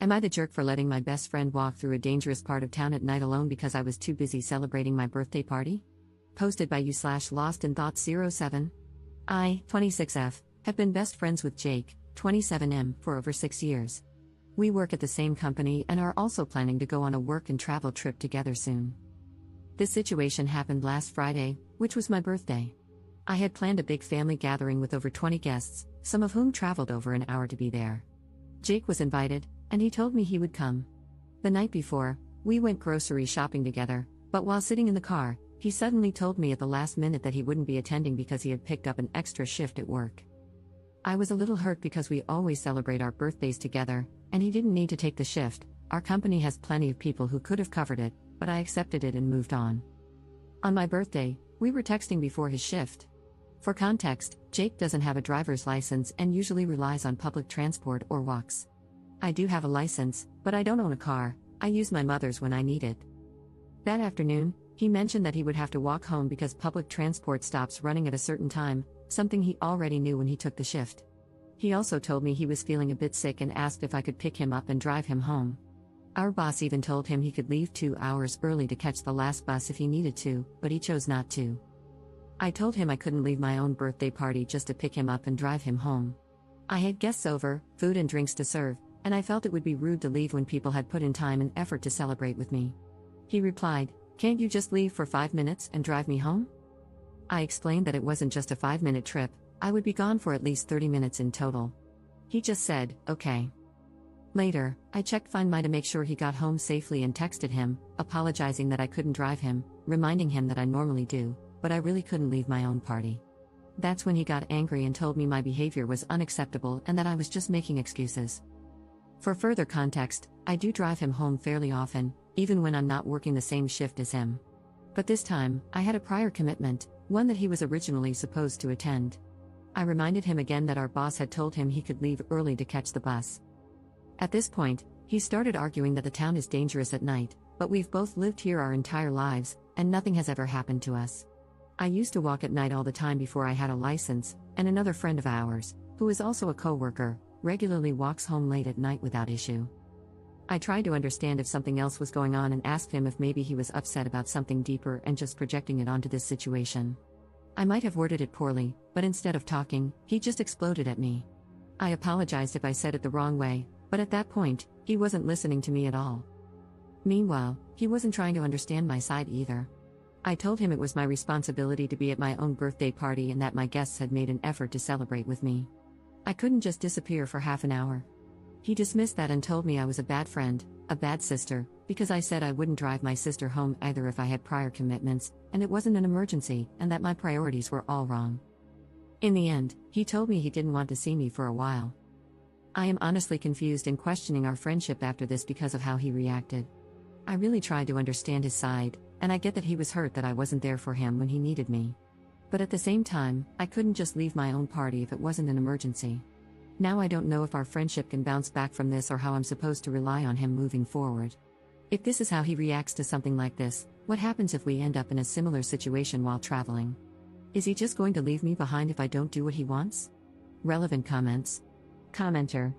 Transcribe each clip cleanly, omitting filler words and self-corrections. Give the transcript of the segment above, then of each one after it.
Am I the jerk for letting my best friend walk through a dangerous part of town at night alone because I was too busy celebrating my birthday party? Posted by you/LostInThoughts07. I, 26F, have been best friends with Jake, 27M, for over 6 years. We work at the same company and are also planning to go on a work and travel trip together soon. This situation happened last Friday, which was my birthday. I had planned a big family gathering with over 20 guests, some of whom traveled over an hour to be there. Jake was invited, and he told me he would come. The night before, we went grocery shopping together, but while sitting in the car, he suddenly told me at the last minute that he wouldn't be attending because he had picked up an extra shift at work. I was a little hurt because we always celebrate our birthdays together, and he didn't need to take the shift. Our company has plenty of people who could have covered it, but I accepted it and moved on. On my birthday, we were texting before his shift. For context, Jake doesn't have a driver's license and usually relies on public transport or walks. I do have a license, but I don't own a car. I use my mother's when I need it. That afternoon, he mentioned that he would have to walk home because public transport stops running at a certain time, something he already knew when he took the shift. He also told me he was feeling a bit sick and asked if I could pick him up and drive him home. Our boss even told him he could leave 2 hours early to catch the last bus if he needed to, but he chose not to. I told him I couldn't leave my own birthday party just to pick him up and drive him home. I had guests over, food and drinks to serve, and I felt it would be rude to leave when people had put in time and effort to celebrate with me. He replied, "Can't you just leave for 5 minutes and drive me home?" I explained that it wasn't just a 5-minute trip, I would be gone for at least 30 minutes in total. He just said, "Okay." Later, I checked Find My to make sure he got home safely and texted him, apologizing that I couldn't drive him, reminding him that I normally do, but I really couldn't leave my own party. That's when he got angry and told me my behavior was unacceptable and that I was just making excuses. For further context, I do drive him home fairly often, even when I'm not working the same shift as him. But this time, I had a prior commitment, one that he was originally supposed to attend. I reminded him again that our boss had told him he could leave early to catch the bus. At this point, he started arguing that the town is dangerous at night, but we've both lived here our entire lives, and nothing has ever happened to us. I used to walk at night all the time before I had a license, and another friend of ours, who is also a co-worker, regularly walks home late at night without issue. I tried to understand if something else was going on and asked him if maybe he was upset about something deeper and just projecting it onto this situation. I might have worded it poorly, but instead of talking, he just exploded at me. I apologized if I said it the wrong way, but at that point, he wasn't listening to me at all. Meanwhile, he wasn't trying to understand my side either. I told him it was my responsibility to be at my own birthday party and that my guests had made an effort to celebrate with me. I couldn't just disappear for half an hour. He dismissed that and told me I was a bad friend, a bad sister, because I said I wouldn't drive my sister home either if I had prior commitments, and it wasn't an emergency, and that my priorities were all wrong. In the end, he told me he didn't want to see me for a while. I am honestly confused and questioning our friendship after this because of how he reacted. I really tried to understand his side, and I get that he was hurt that I wasn't there for him when he needed me. But at the same time, I couldn't just leave my own party if it wasn't an emergency. Now I don't know if our friendship can bounce back from this or how I'm supposed to rely on him moving forward. If this is how he reacts to something like this, what happens if we end up in a similar situation while traveling? Is he just going to leave me behind if I don't do what he wants? Relevant comments. Commenter.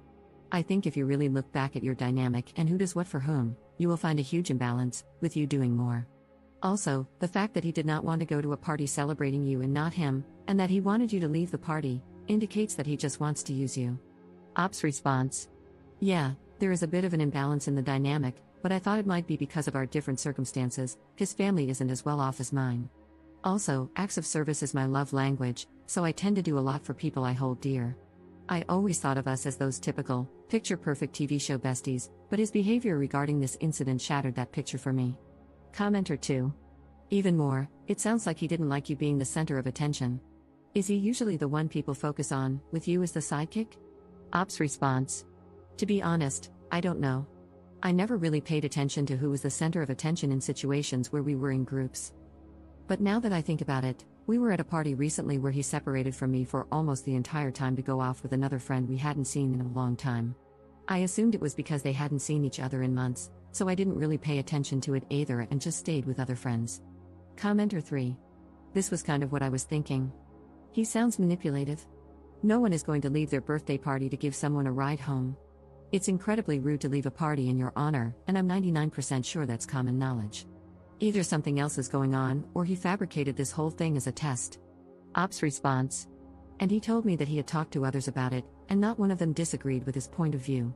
I think if you really look back at your dynamic and who does what for whom, you will find a huge imbalance, with you doing more. Also, the fact that he did not want to go to a party celebrating you and not him, and that he wanted you to leave the party, indicates that he just wants to use you. Ops response. Yeah, there is a bit of an imbalance in the dynamic, but I thought it might be because of our different circumstances. His family isn't as well off as mine. Also, acts of service is my love language, so I tend to do a lot for people I hold dear. I always thought of us as those typical, picture-perfect TV show besties, but his behavior regarding this incident shattered that picture for me. Commenter 2. Even more, it sounds like he didn't like you being the center of attention. Is he usually the one people focus on, with you as the sidekick? Ops response. To be honest, I don't know. I never really paid attention to who was the center of attention in situations where we were in groups. But now that I think about it, we were at a party recently where he separated from me for almost the entire time to go off with another friend we hadn't seen in a long time. I assumed it was because they hadn't seen each other in months, so I didn't really pay attention to it either and just stayed with other friends. Commenter 3. This was kind of what I was thinking. He sounds manipulative. No one is going to leave their birthday party to give someone a ride home. It's incredibly rude to leave a party in your honor, and I'm 99% sure that's common knowledge. Either something else is going on, or he fabricated this whole thing as a test. Ops response. And he told me that he had talked to others about it, and not one of them disagreed with his point of view.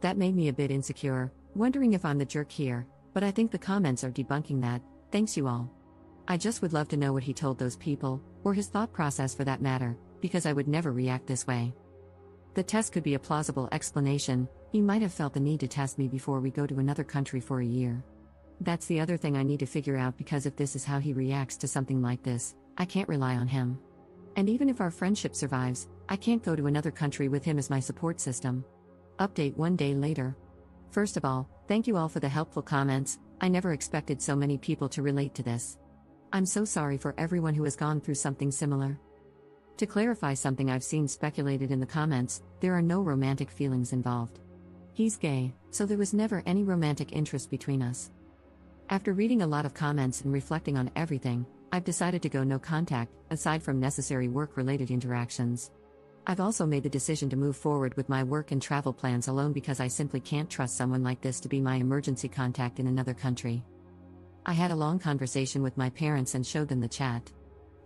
That made me a bit insecure, wondering if I'm the jerk here, but I think the comments are debunking that. Thanks you all. I just would love to know what he told those people, or his thought process for that matter, because I would never react this way. The test could be a plausible explanation. He might have felt the need to test me before we go to another country for a year. That's the other thing I need to figure out, because if this is how he reacts to something like this, I can't rely on him. And even if our friendship survives, I can't go to another country with him as my support system. Update 1 day later. First of all, thank you all for the helpful comments. I never expected so many people to relate to this. I'm so sorry for everyone who has gone through something similar. To clarify something I've seen speculated in the comments, there are no romantic feelings involved. He's gay, so there was never any romantic interest between us. After reading a lot of comments and reflecting on everything, I've decided to go no contact, aside from necessary work-related interactions. I've also made the decision to move forward with my work and travel plans alone, because I simply can't trust someone like this to be my emergency contact in another country. I had a long conversation with my parents and showed them the chat.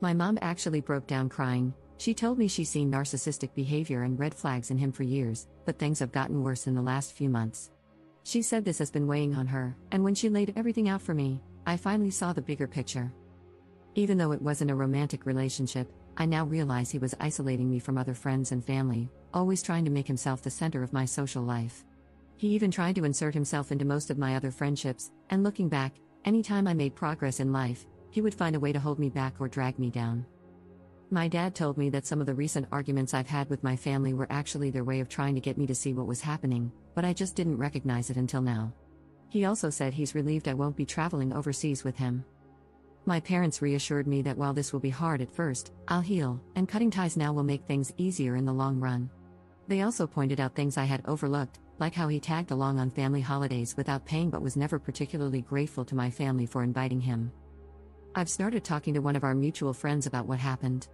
My mom actually broke down crying. She told me she's seen narcissistic behavior and red flags in him for years, but things have gotten worse in the last few months. She said this has been weighing on her, and when she laid everything out for me, I finally saw the bigger picture. Even though it wasn't a romantic relationship, I now realize he was isolating me from other friends and family, always trying to make himself the center of my social life. He even tried to insert himself into most of my other friendships, and looking back, anytime I made progress in life, he would find a way to hold me back or drag me down. My dad told me that some of the recent arguments I've had with my family were actually their way of trying to get me to see what was happening, but I just didn't recognize it until now. He also said he's relieved I won't be traveling overseas with him. My parents reassured me that while this will be hard at first, I'll heal, and cutting ties now will make things easier in the long run. They also pointed out things I had overlooked, like how he tagged along on family holidays without paying but was never particularly grateful to my family for inviting him. I've started talking to one of our mutual friends about what happened.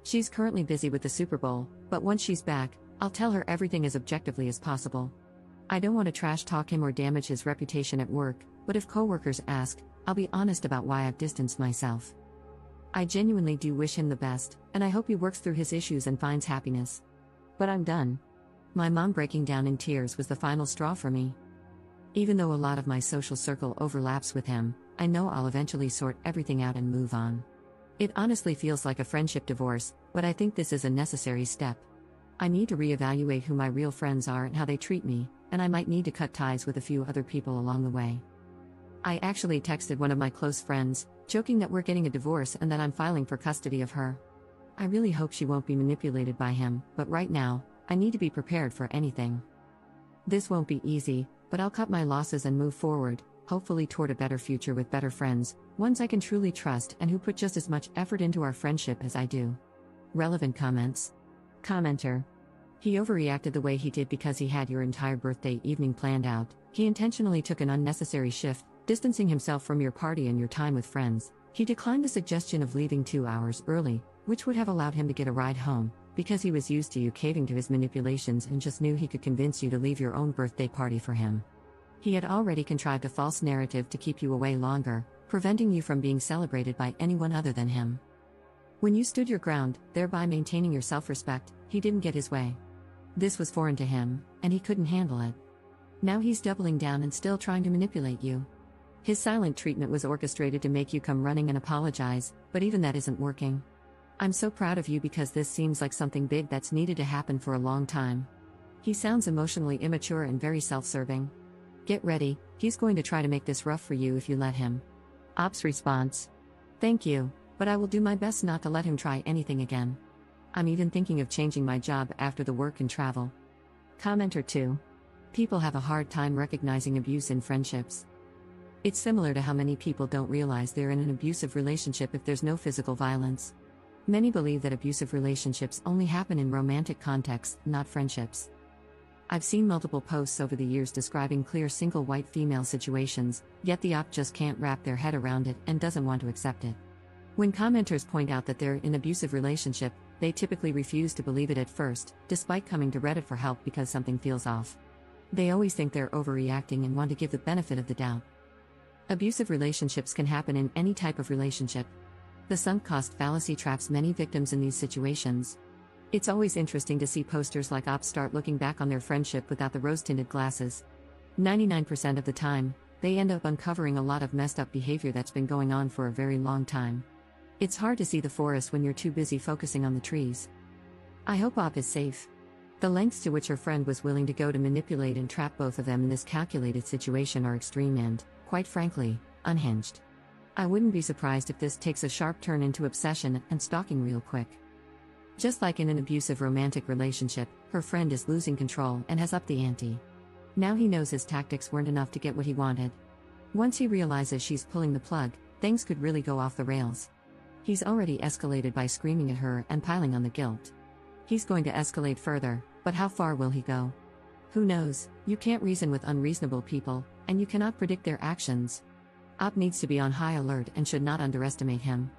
She's currently busy with the Super Bowl, but once she's back, I'll tell her everything as objectively as possible. I don't want to trash talk him or damage his reputation at work, but if coworkers ask, I'll be honest about why I've distanced myself. I genuinely do wish him the best, and I hope he works through his issues and finds happiness. But I'm done. My mom breaking down in tears was the final straw for me. Even though a lot of my social circle overlaps with him, I know I'll eventually sort everything out and move on. It honestly feels like a friendship divorce, but I think this is a necessary step. I need to reevaluate who my real friends are and how they treat me, and I might need to cut ties with a few other people along the way. I actually texted one of my close friends, joking that we're getting a divorce and that I'm filing for custody of her. I really hope she won't be manipulated by him, but right now, I need to be prepared for anything. This won't be easy, but I'll cut my losses and move forward, hopefully toward a better future with better friends, ones I can truly trust and who put just as much effort into our friendship as I do. Relevant comments. Commenter. He overreacted the way he did because he had your entire birthday evening planned out. He intentionally took an unnecessary shift, distancing himself from your party and your time with friends. He declined the suggestion of leaving 2 hours early, which would have allowed him to get a ride home, because he was used to you caving to his manipulations and just knew he could convince you to leave your own birthday party for him. He had already contrived a false narrative to keep you away longer, preventing you from being celebrated by anyone other than him. When you stood your ground, thereby maintaining your self-respect, he didn't get his way. This was foreign to him, and he couldn't handle it. Now he's doubling down and still trying to manipulate you. His silent treatment was orchestrated to make you come running and apologize, but even that isn't working. I'm so proud of you because this seems like something big that's needed to happen for a long time. He sounds emotionally immature and very self-serving. Get ready, he's going to try to make this rough for you if you let him. Ops response. Thank you, but I will do my best not to let him try anything again. I'm even thinking of changing my job after the work and travel. Commenter 2. People have a hard time recognizing abuse in friendships. It's similar to how many people don't realize they're in an abusive relationship if there's no physical violence. Many believe that abusive relationships only happen in romantic contexts, not friendships. I've seen multiple posts over the years describing clear single white female situations, yet the op just can't wrap their head around it and doesn't want to accept it. When commenters point out that they're in an abusive relationship, they typically refuse to believe it at first, despite coming to Reddit for help because something feels off. They always think they're overreacting and want to give the benefit of the doubt. Abusive relationships can happen in any type of relationship. The sunk cost fallacy traps many victims in these situations. It's always interesting to see posters like ops start looking back on their friendship without the rose-tinted glasses. 99% of the time, they end up uncovering a lot of messed up behavior that's been going on for a very long time. It's hard to see the forest when you're too busy focusing on the trees. I hope Op is safe. The lengths to which her friend was willing to go to manipulate and trap both of them in this calculated situation are extreme and, quite frankly, unhinged. I wouldn't be surprised if this takes a sharp turn into obsession and stalking real quick. Just like in an abusive romantic relationship, her friend is losing control and has upped the ante. Now he knows his tactics weren't enough to get what he wanted. Once he realizes she's pulling the plug, things could really go off the rails. He's already escalated by screaming at her and piling on the guilt. He's going to escalate further, but how far will he go? Who knows? You can't reason with unreasonable people, and you cannot predict their actions. Op needs to be on high alert and should not underestimate him.